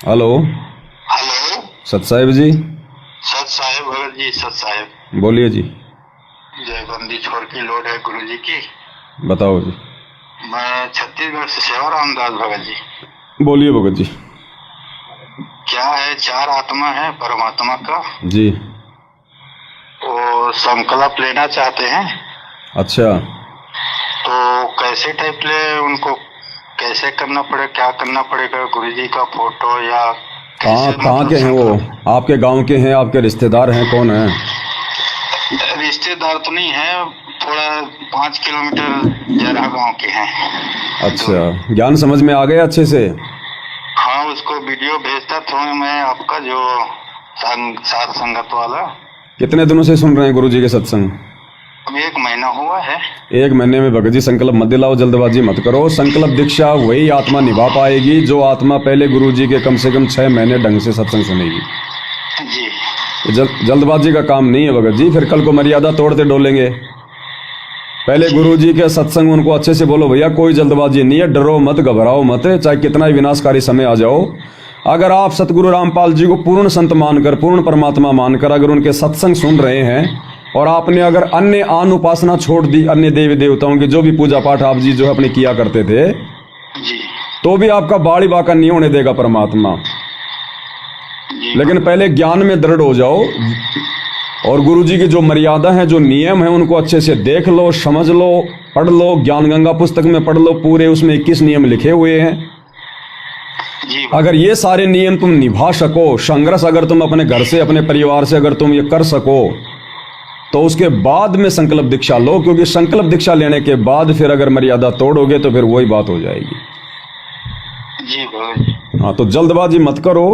Hello. Hello. सत साहिब जी। सत साहेब भगत जी, सत साहेब। बोलिए जी। जयबंदी छोड़ की लोड है गुरु जी की। बताओ जी। मैं छत्तीसगढ़ से सेवाराम दास भगत जी। बोलिए भगत जी। क्या है, चार आत्मा है परमात्मा का। जी। वो संकल्प लेना चाहते हैं, अच्छा। तो कैसे टाइप ले उनको, कैसे करना पड़े, क्या करना पड़ेगा? गुरु जी का फोटो या कहाँ कैसे, कहाँ मतलब के हैं वो? संकल्प? आपके गांव के हैं? आपके रिश्तेदार हैं? कौन है? रिश्तेदार तो नहीं है, थोड़ा 5 किलोमीटर जरा गांव के हैं। दूर। अच्छा, ज्ञान समझ में आ गया अच्छे से? हाँ, उसको वीडियो भेजता था मैं आपका, जो साथ संगत वाला। कितने दिनों से सुन रहे हैं गुरु जी के सत्संग? अब 1 महीना हुआ है। 1 महीने में भगत जी संकल्प मत दिलाओ, जल्दबाजी मत करो। संकल्प दीक्षा वही आत्मा निभा पाएगी जो आत्मा पहले गुरु जी के कम से कम 6 महीने ढंग से सत्संग सुनेगी। जी। ये जल्दबाजी का काम नहीं है भगत जी, फिर कल को मर्यादा तोड़ते डोलेंगे। पहले गुरु जी के सत्संग उनको अच्छे से बोलो, भैया कोई जल्दबाजी नहीं है, डरो मत, घबराओ मत, चाहे कितना ही विनाशकारी समय आ जाओ। अगर आप सतगुरु रामपाल जी को पूर्ण संत मानकर, पूर्ण परमात्मा मानकर अगर उनके सत्संग सुन रहे हैं और आपने अगर अन्य आन उपासना छोड़ दी, अन्य देवी देवताओं की जो भी पूजा पाठ आप जी जो है अपने किया करते थे, जी। तो भी आपका बाड़ी बाका नहीं होने देगा परमात्मा। जी। लेकिन पहले ज्ञान में दृढ़ हो जाओ और गुरु जी की जो मर्यादा है, जो नियम है, उनको अच्छे से देख लो, समझ लो, पढ़ लो। ज्ञान गंगा पुस्तक में पढ़ लो, पूरे उसमें 21 नियम लिखे हुए हैं। जी। अगर ये सारे नियम तुम निभा सको, संघर्ष अगर तुम अपने घर से, अपने परिवार से अगर तुम ये कर सको, तो उसके बाद में संकल्प दीक्षा लो, क्योंकि संकल्प दीक्षा लेने के बाद फिर अगर मर्यादा तोड़ोगे तो फिर वही बात हो जाएगी। जी भगत जी। हाँ, तो जल्दबाजी मत करो।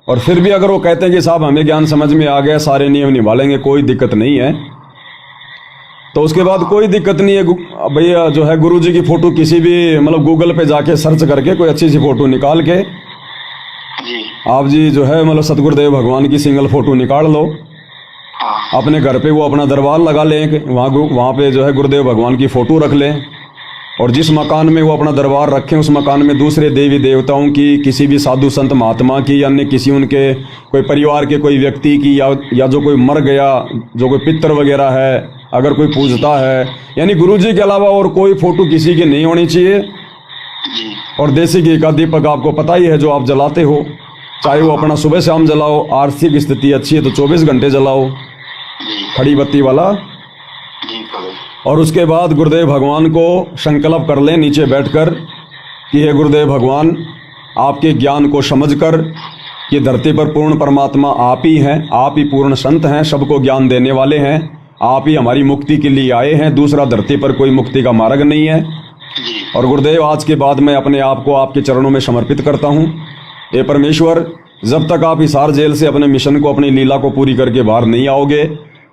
और फिर भी अगर वो कहते हैं कि साहब हमें ज्ञान समझ में आ गया, सारे नियम निभा लेंगे, कोई दिक्कत नहीं है, तो उसके बाद कोई दिक्कत नहीं है भैया। जो है गुरु जी की फोटो किसी भी मतलब गूगल पे जाके सर्च करके कोई अच्छी सी फोटो निकाल के जी। आप जी जो है मतलब सतगुरुदेव भगवान की सिंगल फोटो निकाल लो, हाँ। अपने घर पे वो अपना दरबार लगा लें, वहाँ पे जो है गुरुदेव भगवान की फोटो रख लें, और जिस मकान में वो अपना दरबार रखें उस मकान में दूसरे देवी देवताओं की, किसी भी साधु संत महात्मा की, अन्य किसी उनके कोई परिवार के कोई व्यक्ति की, या जो कोई मर गया, जो कोई पितर वगैरह है अगर कोई पूजता है, यानी गुरु जी के अलावा और कोई फोटो किसी की नहीं होनी चाहिए। जी। और देसी घी का दीपक आपको पता ही है जो आप जलाते हो, चाहे वो अपना सुबह शाम जलाओ, आर्थिक स्थिति अच्छी है तो 24 घंटे जलाओ, जी। खड़ी बत्ती वाला। जी भगत। और उसके बाद गुरुदेव भगवान को संकल्प कर लें नीचे बैठकर कि हे गुरुदेव भगवान, आपके ज्ञान को समझकर कि धरती पर पूर्ण परमात्मा आप ही हैं, आप ही पूर्ण संत हैं, सबको ज्ञान देने वाले हैं, आप ही हमारी मुक्ति के लिए आए हैं, दूसरा धरती पर कोई मुक्ति का मार्ग नहीं है। जी। और गुरुदेव आज के बाद मैं अपने आप को आपके चरणों में समर्पित करता हूँ। हे परमेश्वर, जब तक आप हिसार जेल से अपने मिशन को, अपनी लीला को पूरी करके बाहर नहीं आओगे,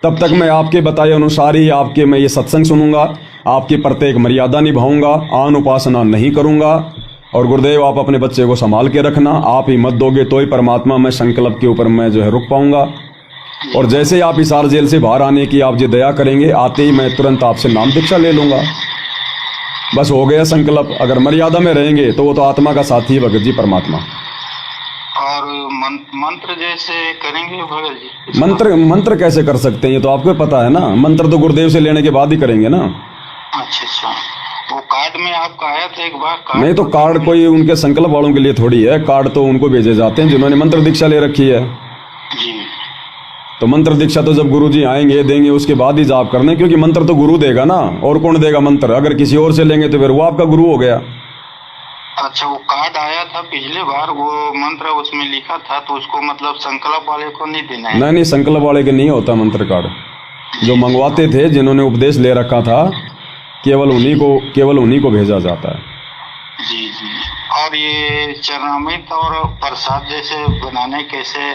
तब तक मैं आपके बताए अनुसार ही आपके मैं ये सत्संग सुनूंगा, आपकी प्रत्येक मर्यादा निभाऊंगा, आन उपासना नहीं करूंगा। और गुरुदेव आप अपने बच्चे को संभाल के रखना, आप ही मत दोगे तो ही परमात्मा मैं संकल्प के ऊपर मैं जो है रुक पाऊंगा। और जैसे ही आप हिसार जेल से बाहर आने की आप जो दया करेंगे, आते ही मैं तुरंत आपसे नाम दीक्षा ले लूंगा। बस हो गया संकल्प। अगर मर्यादा में रहेंगे तो वो तो आत्मा का साथी है भगत जी, परमात्मा। और मंत्र जैसे करेंगे भगत जी? मंत्र कैसे कर सकते हैं, ये तो आपको पता है ना। मंत्र तो गुरुदेव से लेने के बाद ही करेंगे ना। अच्छा अच्छा। वो कार्ड में आपका आया था एक बार कार्ड? नहीं तो कार्ड कोई उनके संकल्प वालों के लिए थोड़ी है, कार्ड तो उनको भेजे जाते हैं जिन्होंने मंत्र दीक्षा ले रखी है। जी। तो मंत्र दीक्षा तो जब गुरु जी आएंगे देंगे उसके बाद ही जाप करने, क्योंकि मंत्र तो गुरु देगा ना, और कौन देगा मंत्र? अगर किसी और से लेंगे तो फिर वो आपका गुरु हो गया। अच्छा, वो कार्ड आया था पिछले बार, वो मंत्र उसमें लिखा था, तो उसको मतलब संकल्प वाले को नहीं देना है? नहीं, संकल्प वाले के नहीं होता मंत्र कार्ड। जो मंगवाते थे, जिन्होंने उपदेश ले रखा था, केवल उन्हीं को भेजा जाता है। जी जी। और ये चरणामृत और प्रसाद जैसे बनाने कैसे?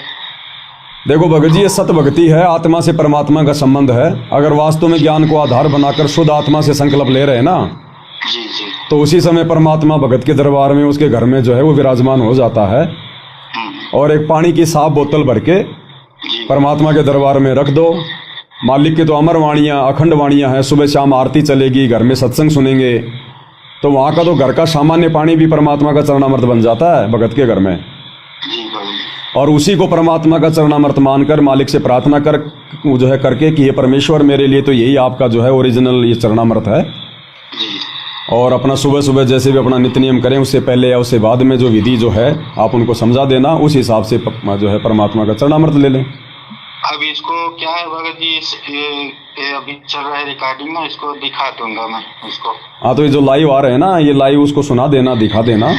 देखो भगत जी, ये सत भक्ति है, आत्मा से परमात्मा का संबंध है। अगर वास्तव में ज्ञान को आधार बनाकर शुद्ध आत्मा से संकल्प ले रहे हैं ना, जी जी, तो उसी समय परमात्मा भगत के दरबार में, उसके घर में जो है वो विराजमान हो जाता है। और एक पानी की साफ बोतल भर के परमात्मा के दरबार में रख दो। मालिक की तो अमर वाणियाँ, अखंड वाणियाँ हैं, सुबह शाम आरती चलेगी, घर में सत्संग सुनेंगे, तो वहाँ का तो घर का सामान्य पानी भी परमात्मा का चरणामृत बन जाता है भगत के घर में। जी भगत जी। और उसी को परमात्मा का चरणामृत मानकर मालिक से प्रार्थना कर जो है करके कि ये परमेश्वर मेरे लिए तो यही आपका जो है ओरिजिनल ये चरणामृत है। जी और अपना सुबह सुबह जैसे भी अपना नित्य नियम करें, उससे पहले या उससे बाद में जो विधि जो है आप उनको समझा देना, उस हिसाब से जो है परमात्मा का चरणामृत ले लें। अब इसको क्या है भगत जी, ये अभी चल रहा है रिकॉर्डिंग में, इसको दिखा दूंगा मैं उसको। हाँ, तो ये जो लाइव आ रहे हैं ना, ये लाइव उसको सुना देना, दिखा देना।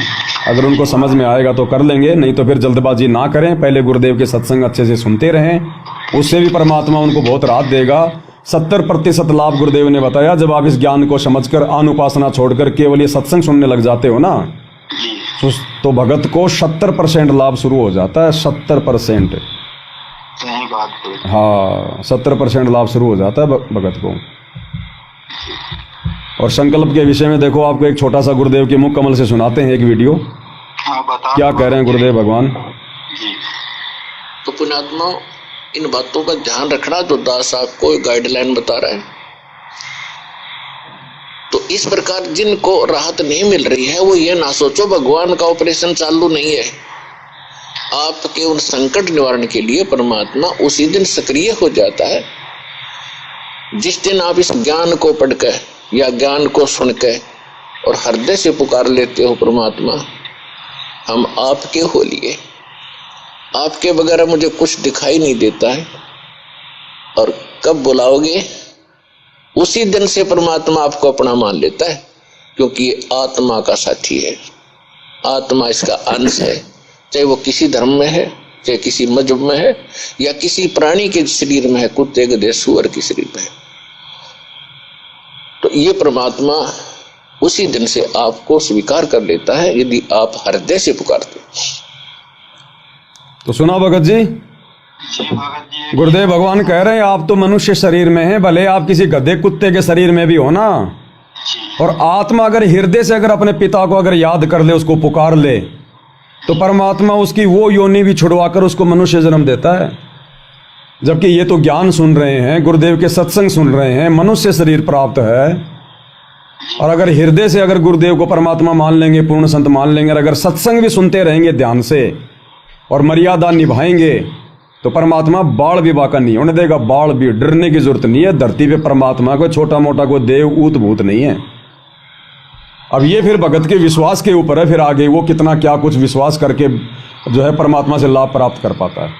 अगर उनको समझ में आएगा तो कर लेंगे, नहीं तो फिर जल्दबाजी ना करें, पहले गुरुदेव के सत्संग अच्छे से सुनते रहें, उससे भी परमात्मा उनको बहुत राहत देगा। 70% लाभ गुरुदेव ने बताया जब आप इस ज्ञान को समझकर अनुपासना छोड़कर केवल ये सत्संग सुनने लग जाते हो ना, तो भगत को 70% लाभ शुरू हो जाता है। 70%, सही बात है। हाँ, 70% लाभ शुरू हो जाता है भगत को। और संकल्प के विषय में देखो, आपको एक छोटा सा गुरुदेव के मुख कमल से सुनाते हैं एक वीडियो। हाँ, बता। क्या कह रहे हैं गुरुदेव भगवान जी? तो पुण्यात्मा, इन बातों का ध्यान रखना जो दास आपको गाइडलाइन बता रहा है। तो इस प्रकार जिनको राहत नहीं मिल रही है वो ये ना सोचो भगवान का ऑपरेशन चालू नहीं है। आपके उन संकट निवारण के लिए परमात्मा उसी दिन सक्रिय हो जाता है जिस दिन आप इस ज्ञान को पढ़कर या ज्ञान को सुनकर और हृदय से पुकार लेते हो, परमात्मा हम आपके हो लिए, आपके बगैर मुझे कुछ दिखाई नहीं देता है। और कब बुलाओगे उसी दिन से परमात्मा आपको अपना मान लेता है, क्योंकि ये आत्मा का साथी है, आत्मा इसका अंश है। चाहे वो किसी धर्म में है, चाहे किसी मजहब में है, या किसी प्राणी के शरीर में है, कुत्ते गधे सूअर के शरीर में है। तो ये परमात्मा उसी दिन से आपको स्वीकार कर लेता है यदि आप हृदय से पुकारते। तो सुना भगत जी? जी भगत जी। गुरुदेव भगवान कह रहे हैं आप तो मनुष्य शरीर में हैं, भले आप किसी गधे कुत्ते के शरीर में भी हो ना, और आत्मा अगर हृदय से अगर अपने पिता को अगर याद कर ले, उसको पुकार ले, तो परमात्मा उसकी वो योनि भी छुड़वाकर उसको मनुष्य जन्म देता है। जबकि ये तो ज्ञान सुन रहे हैं, गुरुदेव के सत्संग सुन रहे हैं, मनुष्य शरीर प्राप्त है, और अगर हृदय से अगर गुरुदेव को परमात्मा मान लेंगे, पूर्ण संत मान लेंगे, और अगर सत्संग भी सुनते रहेंगे ध्यान से और मर्यादा निभाएंगे, तो परमात्मा बाढ़ विवाह का नहीं होने देगा। बाढ़ भी डरने की जरूरत नहीं है, धरती पे परमात्मा को छोटा मोटा कोई देव ऊत भूत नहीं है। अब ये फिर भगत के विश्वास के ऊपर है, फिर आगे वो कितना क्या कुछ विश्वास करके जो है परमात्मा से लाभ प्राप्त कर पाता है।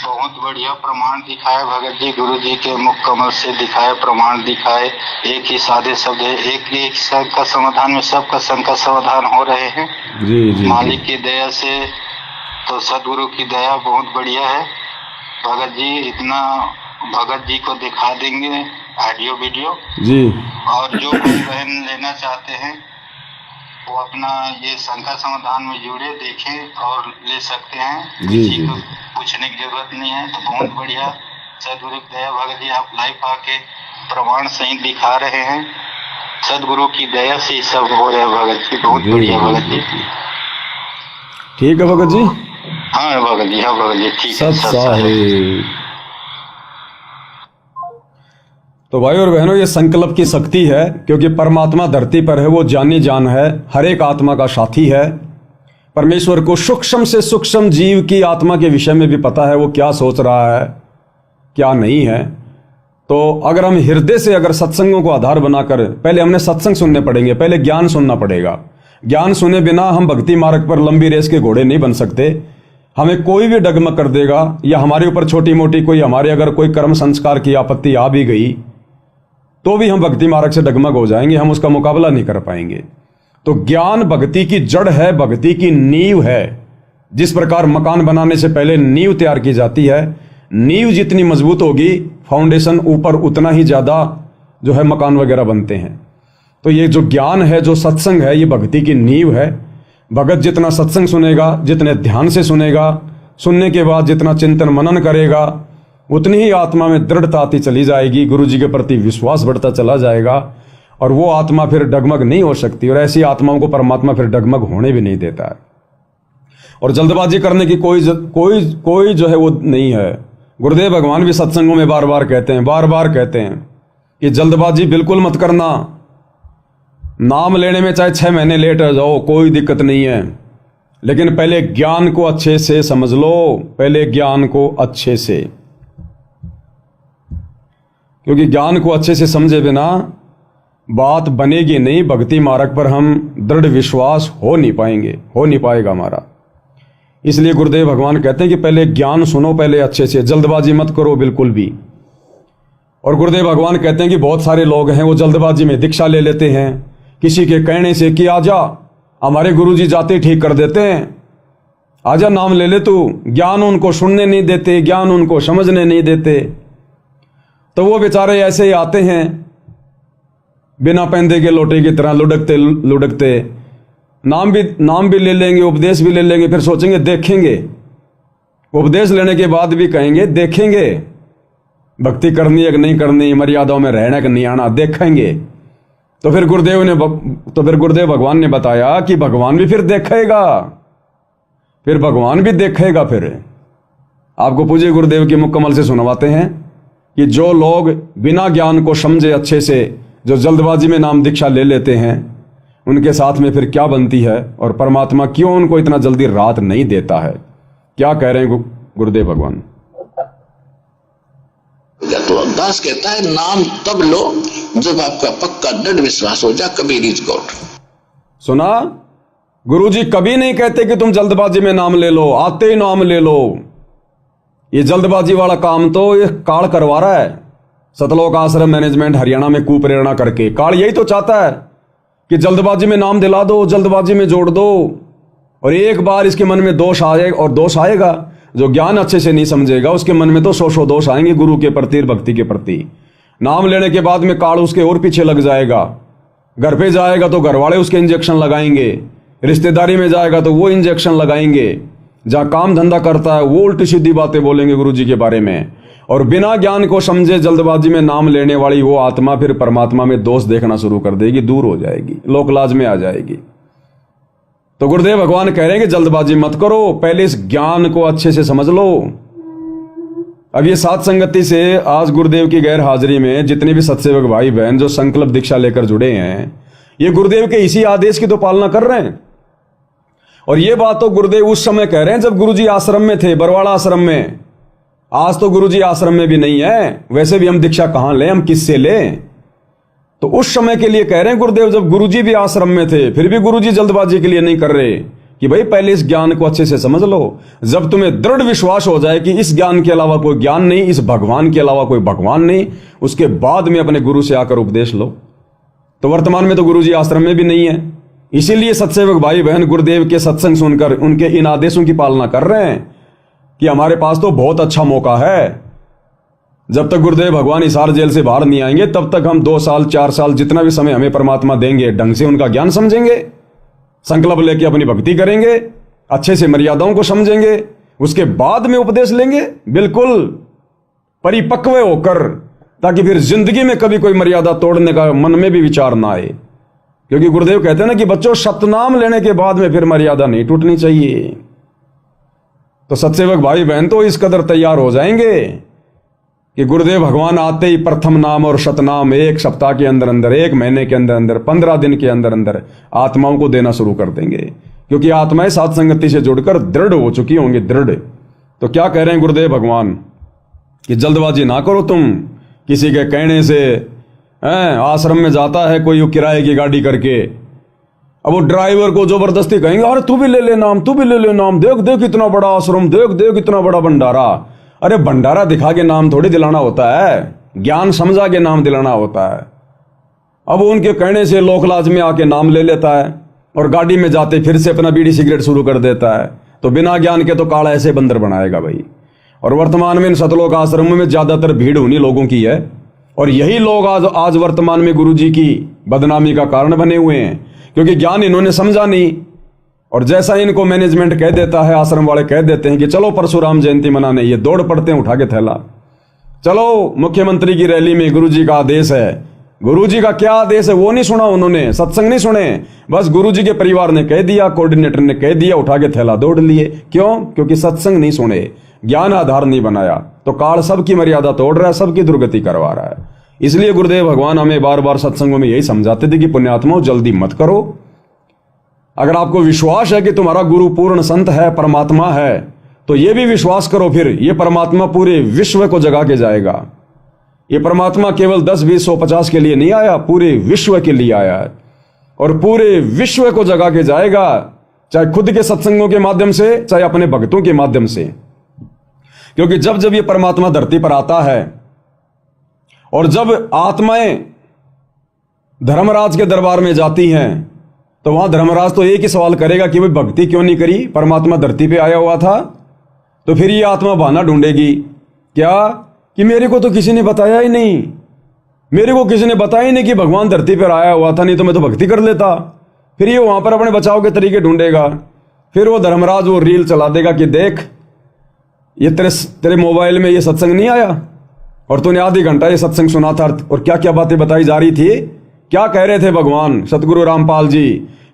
बहुत बढ़िया प्रमाण दिखाए भगत जी, गुरु जी के मुख कमल से दिखाए, प्रमाण दिखाए। एक ही सादे शब्द है, एक शब्द का समाधान में सबका संकट समाधान हो रहे हैं। जी मालिक की दया से, तो सदगुरु की दया बहुत बढ़िया है भगत जी। इतना भगत जी को दिखा देंगे ऑडियो वीडियो जी, और जो भाई बहन लेना चाहते हैं वो अपना ये शंका समाधान में जुड़े, देखें और ले सकते हैं। जी किसी को पूछने की जरूरत नहीं है। तो बहुत बढ़िया सदगुरु की दया भगत जी, आप लाइव आके प्रमाण सही दिखा रहे हैं। सदगुरु की दया से सब हो रहा है भगत जी, बहुत बढ़िया भगत जी। ठीक है भगत जी। हाँ भगत जी, हाँ भगत जी, ठीक है। सत्साहिब। तो भाई और बहनों, ये संकल्प की शक्ति है, क्योंकि परमात्मा धरती पर है, वो जानी जान है, हर एक आत्मा का साथी है। परमेश्वर को सूक्ष्म से सूक्ष्म जीव की आत्मा के विषय में भी पता है, वो क्या सोच रहा है क्या नहीं है। तो अगर हम हृदय से अगर सत्संगों को आधार बनाकर, पहले हमने सत्संग सुनने पड़ेंगे, पहले ज्ञान सुनना पड़ेगा। ज्ञान सुने बिना हम भक्ति मार्ग पर लंबी रेस के घोड़े नहीं बन सकते। हमें कोई भी डगमग कर देगा, या हमारे ऊपर छोटी मोटी कोई हमारे अगर कोई कर्म संस्कार की आपत्ति आ भी गई, तो भी हम भक्ति मार्ग से डगमग हो जाएंगे, हम उसका मुकाबला नहीं कर पाएंगे। तो ज्ञान भक्ति की जड़ है, भक्ति की नींव है। जिस प्रकार मकान बनाने से पहले नींव तैयार की जाती है, नींव जितनी मजबूत होगी, फाउंडेशन ऊपर उतना ही ज्यादा जो है मकान वगैरह बनते हैं। तो ये जो ज्ञान है, जो सत्संग है, ये भक्ति की नींव है। भगत जितना सत्संग सुनेगा, जितने ध्यान से सुनेगा, सुनने के बाद जितना चिंतन मनन करेगा, उतनी ही आत्मा में दृढ़ता आती चली जाएगी, गुरु जी के प्रति विश्वास बढ़ता चला जाएगा, और वो आत्मा फिर डगमग नहीं हो सकती। और ऐसी आत्माओं को परमात्मा फिर डगमग होने भी नहीं देता है। और जल्दबाजी करने की कोई जो है वो नहीं है। गुरुदेव भगवान भी सत्संगों में बार बार कहते हैं कि जल्दबाजी बिल्कुल मत करना। नाम लेने में चाहे 6 महीने लेट हो जाओ, कोई दिक्कत नहीं है। लेकिन पहले ज्ञान को अच्छे से समझ लो, पहले ज्ञान को अच्छे से, क्योंकि ज्ञान को अच्छे से समझे बिना बात बनेगी नहीं। भक्ति मार्ग पर हम दृढ़ विश्वास हो नहीं पाएंगे, हो नहीं पाएगा हमारा। इसलिए गुरुदेव भगवान कहते हैं कि पहले ज्ञान सुनो, पहले अच्छे से, जल्दबाजी मत करो बिल्कुल भी। और गुरुदेव भगवान कहते हैं कि बहुत सारे लोग हैं वो जल्दबाजी में दीक्षा ले लेते हैं किसी के कहने से कि आजा, हमारे गुरुजी जाते ठीक कर देते हैं, आजा नाम ले ले तू। ज्ञान उनको सुनने नहीं देते, ज्ञान उनको समझने नहीं देते, तो वो बेचारे ऐसे ही आते हैं बिना पैंदे के लोटे की तरह लुढ़कते लुढ़कते। नाम भी ले लेंगे, उपदेश भी ले लेंगे, फिर सोचेंगे देखेंगे, उपदेश लेने के बाद भी कहेंगे देखेंगे भक्ति करनी है कि नहीं करनी, मर्यादाओं में रहना कि नहीं आना, देखेंगे। तो फिर गुरुदेव भगवान ने बताया कि भगवान भी फिर देखेगा, फिर भगवान भी देखेगा। फिर आपको पूज्य गुरुदेव के मुकम्मल से सुनवाते हैं कि जो लोग बिना ज्ञान को समझे अच्छे से, जो जल्दबाजी में नाम दीक्षा ले लेते हैं, उनके साथ में फिर क्या बनती है और परमात्मा क्यों उनको इतना जल्दी राहत नहीं देता है। क्या कह रहे हैं गुरुदेव भगवान? तो दास कहता है नाम तब लो जब आपका पक्का दृढ़ विश्वास हो जाए, कबीर इज गॉड। सुना, गुरुजी कभी नहीं कहते कि तुम जल्दबाजी में नाम ले लो, आते ही नाम ले लो। ये जल्दबाजी वाला काम तो ये काल करवा रहा है। सतलोक आश्रम मैनेजमेंट हरियाणा में कुप्रेरणा करके काल यही तो चाहता है कि जल्दबाजी में नाम दिला दो, जल्दबाजी में जोड़ दो, और एक बार इसके मन में दोष आएगा, और दोष आएगा जो ज्ञान अच्छे से नहीं समझेगा उसके मन में तो सौ दोष आएंगे गुरु के प्रति, भक्ति के प्रति। नाम लेने के बाद में काल उसके और पीछे लग जाएगा। घर पे जाएगा तो घर वाले उसके इंजेक्शन लगाएंगे, रिश्तेदारी में जाएगा तो वो इंजेक्शन लगाएंगे, जहां काम धंधा करता है वो उल्टी सीधी बातें बोलेंगे गुरुजी के बारे में। और बिना ज्ञान को समझे जल्दबाजी में नाम लेने वाली वो आत्मा फिर परमात्मा में दोष देखना शुरू कर देगी, दूर हो जाएगी, लोकलाज में आ जाएगी। तो गुरुदेव भगवान कह रहे हैं कि जल्दबाजी मत करो, पहले इस ज्ञान को अच्छे से समझ लो। अब ये साथ संगति से आज गुरुदेव की गैर हाजिरी में जितने भी सत्सेवक भाई बहन जो संकल्प दीक्षा लेकर जुड़े हैं, ये गुरुदेव के इसी आदेश की तो पालना कर रहे हैं। और ये बात तो गुरुदेव उस समय कह रहे हैं जब गुरुजी आश्रम में थे, बरवाड़ा आश्रम में। आज तो गुरुजी आश्रम में भी नहीं है, वैसे भी हम दीक्षा कहां लें, हम किससे लें? तो उस समय के लिए कह रहे हैं गुरुदेव जब गुरुजी भी आश्रम में थे, फिर भी गुरुजी जल्दबाजी के लिए नहीं कर रहे कि भाई पहले इस ज्ञान को अच्छे से समझ लो। जब तुम्हें दृढ़ विश्वास हो जाए कि इस ज्ञान के अलावा कोई ज्ञान नहीं, इस भगवान के अलावा कोई भगवान नहीं, उसके बाद में अपने गुरु से आकर उपदेश लो। तो वर्तमान में तो गुरुजी आश्रम में भी नहीं है, इसीलिए सत्सेवक भाई बहन गुरुदेव के सत्संग सुनकर उनके इन आदेशों की पालना कर रहे हैं कि हमारे पास तो बहुत अच्छा मौका है। जब तक गुरुदेव भगवान हिसार जेल से बाहर नहीं आएंगे तब तक हम 2 साल 4 साल जितना भी समय हमें परमात्मा देंगे, ढंग से उनका ज्ञान समझेंगे, संकल्प लेके अपनी भक्ति करेंगे, अच्छे से मर्यादाओं को समझेंगे, उसके बाद में उपदेश लेंगे बिल्कुल परिपक्व होकर, ताकि फिर जिंदगी में कभी कोई मर्यादा तोड़ने का मन में भी विचार ना आए। क्योंकि गुरुदेव कहते हैं ना कि बच्चों सतनाम लेने के बाद में फिर मर्यादा नहीं टूटनी चाहिए। तो सत्सेवक भाई बहन तो इस कदर तैयार हो जाएंगे कि गुरुदेव भगवान आते ही प्रथम नाम और शतनाम 1 सप्ताह के अंदर अंदर, 1 महीने के अंदर अंदर, 15 दिन के अंदर अंदर आत्माओं को देना शुरू कर देंगे। क्योंकि आत्माएं साथ संगति से जुड़कर दृढ़ हो चुकी होंगी, दृढ़। तो क्या कह रहे हैं गुरुदेव भगवान कि जल्दबाजी ना करो तुम किसी के कहने से। आश्रम में जाता है कोई किराए की गाड़ी करके, अब वो ड्राइवर को जबरदस्ती कहेंगे अरे तू भी ले ले नाम, तू भी ले ले नाम, देख देख इतना बड़ा आश्रम, देख देख इतना बड़ा भंडारा। अरे भंडारा दिखा के नाम थोड़ी दिलाना होता है, ज्ञान समझा के नाम दिलाना होता है। अब उनके कहने से लोकलाज में आके नाम ले लेता है और गाड़ी में जाते फिर से अपना बीड़ी सिगरेट शुरू कर देता है। तो बिना ज्ञान के तो काला ऐसे बंदर बनाएगा भाई। और वर्तमान में इन सतलोक आश्रमों में ज्यादातर भीड़ उन्हीं लोगों की है, और यही लोग आज वर्तमान में गुरुजी की बदनामी का कारण बने हुए हैं, क्योंकि ज्ञान इन्होंने समझा नहीं। और जैसा इनको मैनेजमेंट कह देता है, आश्रम वाले कह देते हैं कि चलो परशुराम जयंती मनाने, ये दौड़ पड़ते हैं उठा के थैला, चलो मुख्यमंत्री की रैली में, गुरुजी का आदेश है। गुरुजी का क्या आदेश है वो नहीं सुना उन्होंने, सत्संग नहीं सुने, बस गुरुजी के परिवार ने कह दिया, कोऑर्डिनेटर ने कह दिया, उठा के थैला दौड़ लिए। क्यों? क्योंकि सत्संग नहीं सुने, ज्ञान आधार नहीं बनाया। तो काल सबकी मर्यादा तोड़ रहा है, सबकी दुर्गति करवा रहा है। इसलिए गुरुदेव भगवान हमें बार बार सत्संगों में यही समझाते थे कि पुण्यात्माओं जल्दी मत करो, अगर आपको विश्वास है कि तुम्हारा गुरु पूर्ण संत है, परमात्मा है, तो ये भी विश्वास करो फिर ये परमात्मा पूरे विश्व को जगा के जाएगा। ये परमात्मा केवल 10, 20, 100, 50 के लिए नहीं आया, पूरे विश्व के लिए आया है और पूरे विश्व को जगा के जाएगा, चाहे खुद के सत्संगों के माध्यम से, चाहे अपने भक्तों के माध्यम से। क्योंकि जब जब ये परमात्मा धरती पर आता है और जब आत्माएं धर्मराज के दरबार में जाती हैं, तो वहां धर्मराज तो एक ही सवाल करेगा कि भाई भक्ति क्यों नहीं करी, परमात्मा धरती पे आया हुआ था। तो फिर ये आत्मा बहाना ढूंढेगी क्या कि मेरे को तो किसी ने बताया ही नहीं, मेरे को किसी ने बताया ही नहीं कि भगवान धरती पर आया हुआ था, नहीं तो मैं तो भक्ति कर लेता। फिर ये वहां पर अपने बचाव के तरीके ढूंढेगा। फिर वो धर्मराज वो रील चला देगा कि देख ये तेरे मोबाइल में ये सत्संग नहीं आया और तूने आधी घंटा ये सत्संग सुना था और क्या क्या बातें बताई जा रही थी, क्या कह रहे थे भगवान सतगुरु रामपाल जी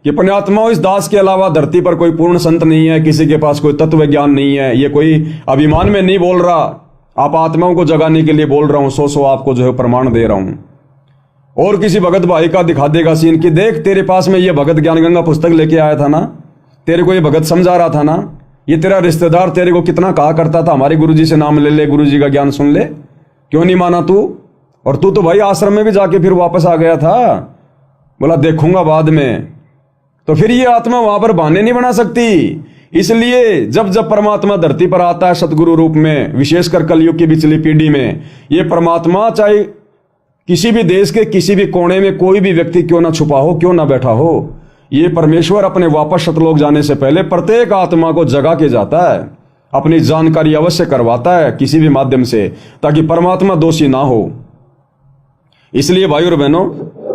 कि पुण्यात्माओं इस दास के अलावा धरती पर कोई पूर्ण संत नहीं है, किसी के पास कोई तत्व ज्ञान नहीं है। ये कोई अभिमान में नहीं बोल रहा, आप आत्माओं को जगाने के लिए बोल रहा हूं। सो आपको जो है प्रमाण दे रहा हूं। और किसी भगत भाई का दिखा देगा सीन कि देख तेरे पास में ये भगत ज्ञान गंगा पुस्तक लेके आया था ना, तेरे को ये भगत समझा रहा था ना, ये तेरा रिश्तेदार तेरे को कितना कहा करता था हमारे गुरुजी से नाम ले ले, गुरुजी का ज्ञान सुन ले, क्यों नहीं माना तू? और तू तो भाई आश्रम में भी जाके फिर वापस आ गया था, बोला देखूंगा बाद में। तो फिर ये आत्मा वहां पर बहाने नहीं बना सकती। इसलिए जब जब परमात्मा धरती पर आता है सतगुरु रूप में, विशेषकर कलयुग की पिछली पीढ़ी में, ये परमात्मा चाहे किसी भी देश के किसी भी कोने में कोई भी व्यक्ति क्यों ना छुपा हो, क्यों ना बैठा हो, ये परमेश्वर अपने वापस सतलोक जाने से पहले प्रत्येक आत्मा को जगा के जाता है, अपनी जानकारी अवश्य करवाता है किसी भी माध्यम से, ताकि परमात्मा दोषी ना हो। इसलिए भाई और बहनों,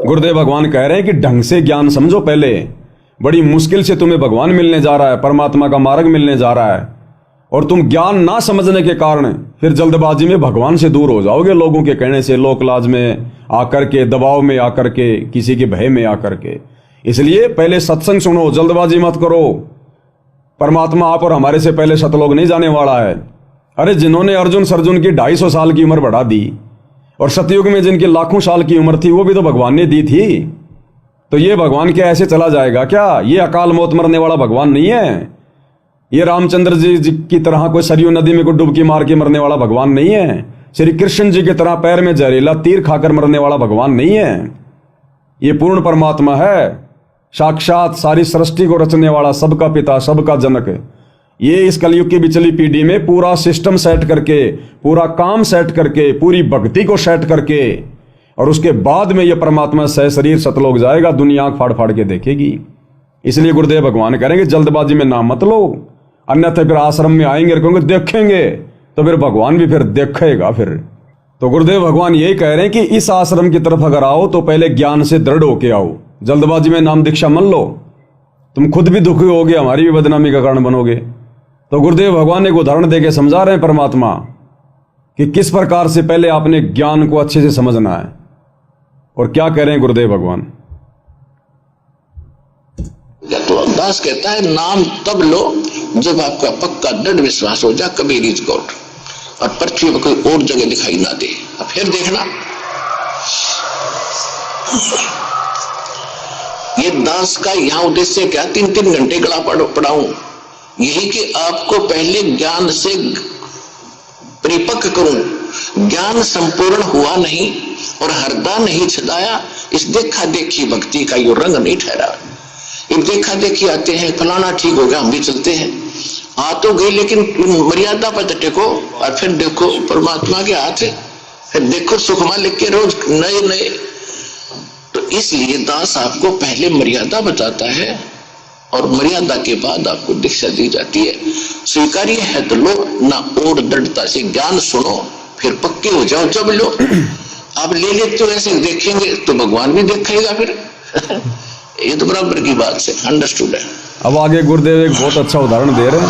गुरुदेव भगवान कह रहे हैं कि ढंग से ज्ञान समझो पहले। बड़ी मुश्किल से तुम्हें भगवान मिलने जा रहा है, परमात्मा का मार्ग मिलने जा रहा है, और तुम ज्ञान ना समझने के कारण फिर जल्दबाजी में भगवान से दूर हो जाओगे, लोगों के कहने से, लोक लाज में आकर के, दबाव में आकर के, किसी के भय में आकर के। इसलिए पहले सत्संग सुनो, जल्दबाजी मत करो। परमात्मा आप और हमारे से पहले सतलोक नहीं जाने वाला है। अरे जिन्होंने अर्जुन सर्जुन की 250 साल की उम्र बढ़ा दी और सतयुग में जिनकी लाखों साल की उम्र थी वो भी तो भगवान ने दी थी। तो ये भगवान क्या ऐसे चला जाएगा क्या? ये अकाल मौत मरने वाला भगवान नहीं है। ये रामचंद्र जी की तरह कोई सरयू नदी में को डुबकी मार के मरने वाला भगवान नहीं है। श्री कृष्ण जी की तरह पैर में जहरीला तीर खाकर मरने वाला भगवान नहीं है। ये पूर्ण परमात्मा है, साक्षात सारी सृष्टि को रचने वाला, सबका पिता, सबका जनक। ये इस कलयुग की पिछली पीढ़ी में पूरा सिस्टम सेट करके, पूरा काम सेट करके, पूरी भक्ति को सेट करके, और उसके बाद में ये परमात्मा सह शरीर सतलोक जाएगा, दुनिया आंख फाड़ फाड़ के देखेगी। इसलिए गुरुदेव भगवान करेंगे जल्दबाजी में नाम मत लो, अन्यथा फिर आश्रम में आएंगे और कहेंगे देखेंगे, तो फिर भगवान भी फिर देखेगा फिर। तो गुरुदेव भगवान यही कह रहे हैं कि इस आश्रम की तरफ अगर आओ तो पहले ज्ञान से दृढ़ होके आओ, जल्दबाजी में नाम दीक्षा मन लो, तुम खुद भी दुखी होगे, हमारी भी बदनामी का कारण बनोगे। तो गुरुदेव भगवान एक उदाहरण देके समझा रहे हैं परमात्मा कि किस प्रकार से पहले आपने ज्ञान को अच्छे से समझना है। और क्या कह रहे हैं गुरुदेव भगवान? तो दास कहता है नाम तब लो जब आपका पक्का दृढ़ विश्वास हो जाए कबीर इज गॉड, और पृथ्वी पर कोई और जगह दिखाई ना दे। अब फिर देखना, ये दास का यहाँ उद्देश्य क्या? 3-3 घंटे गला पढ़ाऊं, यही कि आपको पहले ज्ञान से परिपक्व करूं। ज्ञान संपूर्ण हुआ नहीं और हरदा नहीं छदाया, इस देखा देखी भक्ति का यो रंग नहीं ठहरा। एक देखा देखी आते हैं, फलाना ठीक हो गया हम भी चलते हैं, आ तो गई, लेकिन मर्यादा पर टेको और फिर देखो परमात्मा के हाथ है, फिर देखो सुखमा लिख के रोज नए नए। तो इसलिए दास आपको पहले मर्यादा बताता है और मर्यादा के बाद आपको दीक्षा दी जाती है। स्वीकार्य है तो लो, ना और दृढ़ता से ज्ञान सुनो, फिर पक्के हो जाओ। जब लो आप ले लेते हो ऐसे देखेंगे तो भगवान भी देखेगा फिर। ये तो बराबर की बात से अंडरस्टूड है। अब आगे गुरुदेव एक बहुत अच्छा उदाहरण दे रहे हैं।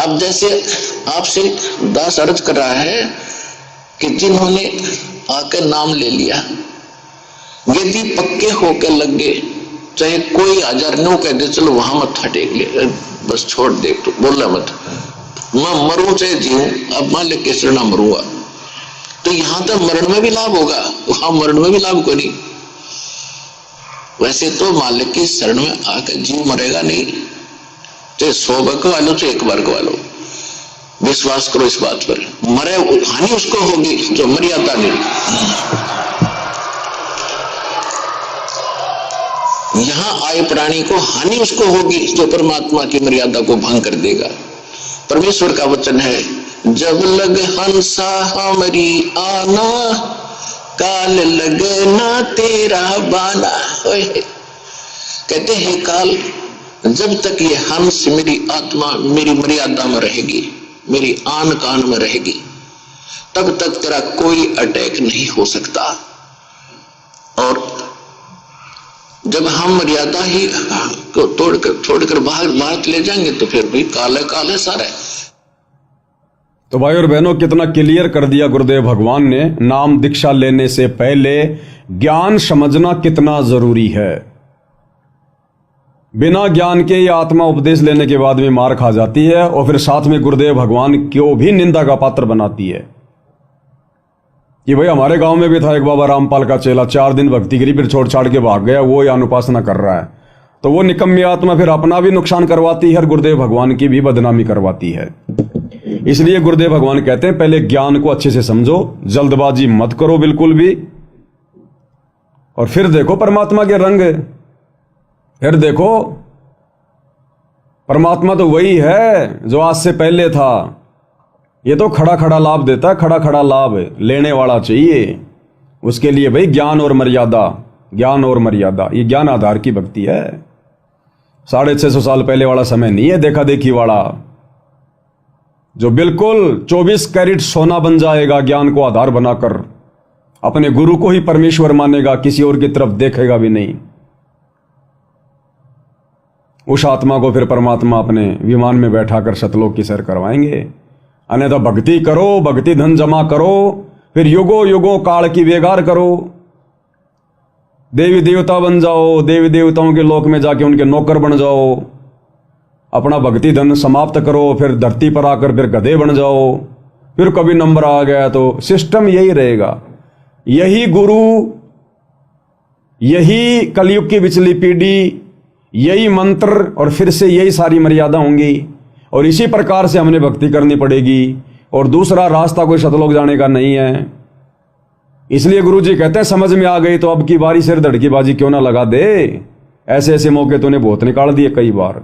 अब जैसे आपसे दास अर्ज कर रहा है कि जिन्होंने आकर नाम ले लिया, यदि पक्के होकर लग गए, चाहे कोई 1009 कह दे चलो वहां मत्था टेक ले, बस छोड़ दे, तो बोला मत, मैं मरूं चाहे जीऊं, अब मान ले कैसे ना मरूंगा, तो यहां तक मरण में भी लाभ होगा, वहां मरण में भी लाभ को नहीं। वैसे तो मालिक की शरण में आकर जीव मरेगा नहीं, चाहे 100 बार गवा लो चाहे 1 बार गवा लो, विश्वास करो इस बात पर। मरे हानि उसको होगी जो मर्यादा नहीं। यहां आए प्राणी को हानि उसको होगी जो परमात्मा की मर्यादा को भंग कर देगा। परमेश्वर का वचन है, जब लग हंसा हमारी आना, काल लगे ना तेरा बाना। कहते हैं काल, जब तक ये हंस मेरी आत्मा मेरी मर्यादा में रहेगी, मेरी आन कान में रहेगी, तब तक तेरा कोई अटैक नहीं हो सकता। और जब हम मर्यादा ही को छोड़कर बाहर ले जाएंगे तो फिर भी काले काले सारे। तो भाई और बहनों, कितना क्लियर कर दिया गुरुदेव भगवान ने। नाम दीक्षा लेने से पहले ज्ञान समझना कितना जरूरी है। बिना ज्ञान के ये आत्मा उपदेश लेने के बाद में मार खा जाती है और फिर साथ में गुरुदेव भगवान को भी निंदा का पात्र बनाती है। कि भाई हमारे गांव में भी था एक बाबा रामपाल का चेला, 4 दिन भक्ति करी फिर छोड़ छाड़ के भाग गया, वो या अनुपासना कर रहा है। तो वो निकम्मी आत्मा फिर अपना भी नुकसान करवाती है और गुरुदेव भगवान की भी बदनामी करवाती है। इसलिए गुरुदेव भगवान कहते हैं पहले ज्ञान को अच्छे से समझो, जल्दबाजी मत करो बिल्कुल भी, और फिर देखो परमात्मा के रंग। फिर देखो परमात्मा तो वही है जो आज से पहले था। ये तो खड़ा खड़ा लाभ देता है, खड़ा खड़ा लाभ लेने वाला चाहिए। उसके लिए भाई ज्ञान और मर्यादा, ज्ञान और मर्यादा, ये ज्ञान आधार की भक्ति है। 650 साल पहले वाला समय नहीं है देखा देखी वाला, जो बिल्कुल 24 कैरेट सोना बन जाएगा ज्ञान को आधार बनाकर, अपने गुरु को ही परमेश्वर मानेगा, किसी और की तरफ देखेगा भी नहीं। उस आत्मा को फिर परमात्मा अपने विमान में बैठाकर सतलोक की सैर करवाएंगे। अन्यथा भक्ति करो, भक्ति धन जमा करो, फिर युगों युगों काल की वेगार करो, देवी देवता बन जाओ, देवी देवताओं के लोक में जाके उनके नौकर बन जाओ, अपना भक्ति धन समाप्त करो, फिर धरती पर आकर फिर गधे बन जाओ, फिर कभी नंबर आ गया तो सिस्टम यही रहेगा। यही गुरु, यही कलयुग की पिछली पीढ़ी, यही मंत्र और फिर से यही सारी मर्यादा होंगी और इसी प्रकार से हमने भक्ति करनी पड़ेगी और दूसरा रास्ता कोई सतलोक जाने का नहीं है। इसलिए गुरु जी कहते हैं समझ में आ गई तो अब की बारी सिर धड़ की बाजी क्यों ना लगा दे। ऐसे ऐसे मौके तूने बहुत निकाल दिए कई बार।